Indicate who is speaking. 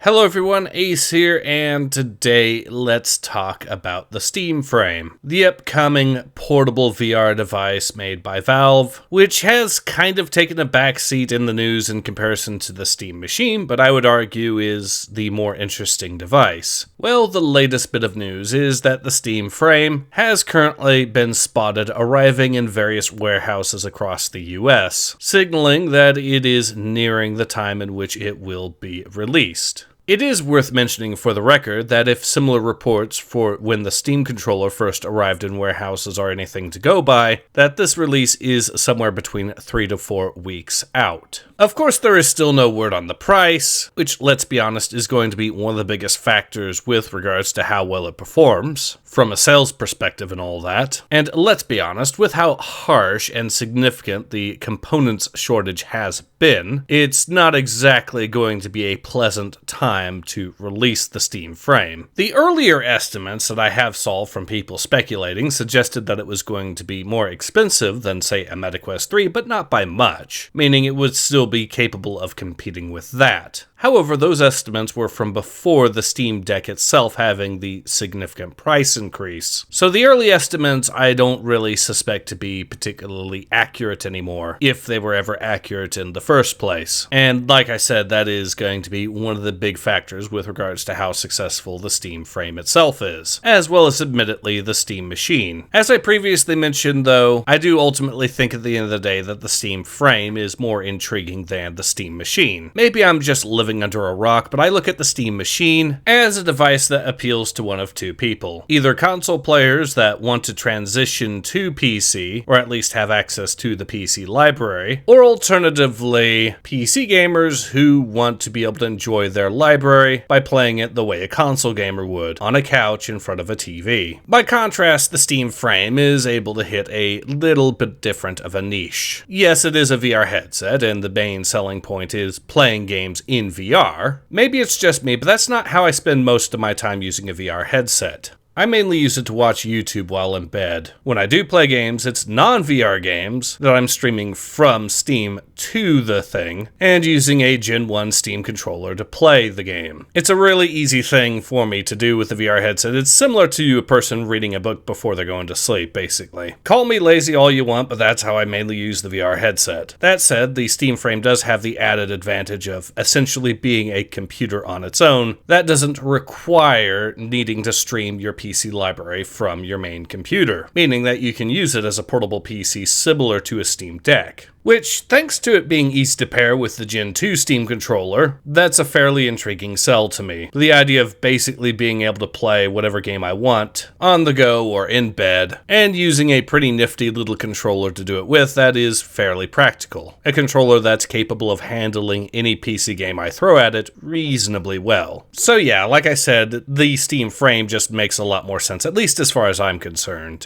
Speaker 1: Hello everyone, Ace here, and today let's talk about the Steam Frame, the upcoming portable VR device made by Valve, which has kind of taken a backseat in the news in comparison to the Steam Machine, but I would argue is the more interesting device. Well, the latest bit of news is that the Steam Frame has currently been spotted arriving in various warehouses across the US, signaling that it is nearing the time in which it will be released. It is worth mentioning for the record that if similar reports for when the Steam controller first arrived in warehouses are anything to go by, that this release is somewhere between 3 to 4 weeks out. Of course, there is still no word on the price, which, let's be honest, is going to be one of the biggest factors with regards to how well it performs, from a sales perspective and all that. And let's be honest, with how harsh and significant the components shortage has been, it's not exactly going to be a pleasant time to release the Steam Frame. The earlier estimates that I have saw from people speculating suggested that it was going to be more expensive than, say, a MetaQuest 3, but not by much, meaning it would still be capable of competing with that. However, those estimates were from before the Steam Deck itself having the significant price increase. So the early estimates I don't really suspect to be particularly accurate anymore, if they were ever accurate in the first place. And like I said, that is going to be one of the big factors with regards to how successful the Steam Frame itself is, as well as admittedly the Steam Machine. As I previously mentioned though, I do ultimately think at the end of the day that the Steam Frame is more intriguing than the Steam Machine. Maybe I'm just living under a rock, but I look at the Steam Machine as a device that appeals to one of two people. Either console players that want to transition to PC, or at least have access to the PC library, or alternatively, PC gamers who want to be able to enjoy their library by playing it the way a console gamer would, on a couch in front of a TV. By contrast, the Steam Frame is able to hit a little bit different of a niche. Yes, it is a VR headset, and the main selling point is playing games in VR. Maybe it's just me, but that's not how I spend most of my time using a VR headset. I mainly use it to watch YouTube while in bed. When I do play games, it's non-VR games that I'm streaming from Steam to the thing, and using a Gen 1 Steam controller to play the game. It's a really easy thing for me to do with the VR headset. It's similar to a person reading a book before they're going to sleep, basically. Call me lazy all you want, but that's how I mainly use the VR headset. That said, the Steam Frame does have the added advantage of essentially being a computer on its own that doesn't require needing to stream your PC library from your main computer, meaning that you can use it as a portable PC similar to a Steam Deck. Which, thanks to it being easy to pair with the Gen 2 Steam controller, that's a fairly intriguing sell to me. The idea of basically being able to play whatever game I want, on the go or in bed, and using a pretty nifty little controller to do it with that is fairly practical. A controller that's capable of handling any PC game I throw at it reasonably well. So yeah, like I said, the Steam Frame just makes a lot more sense, at least as far as I'm concerned.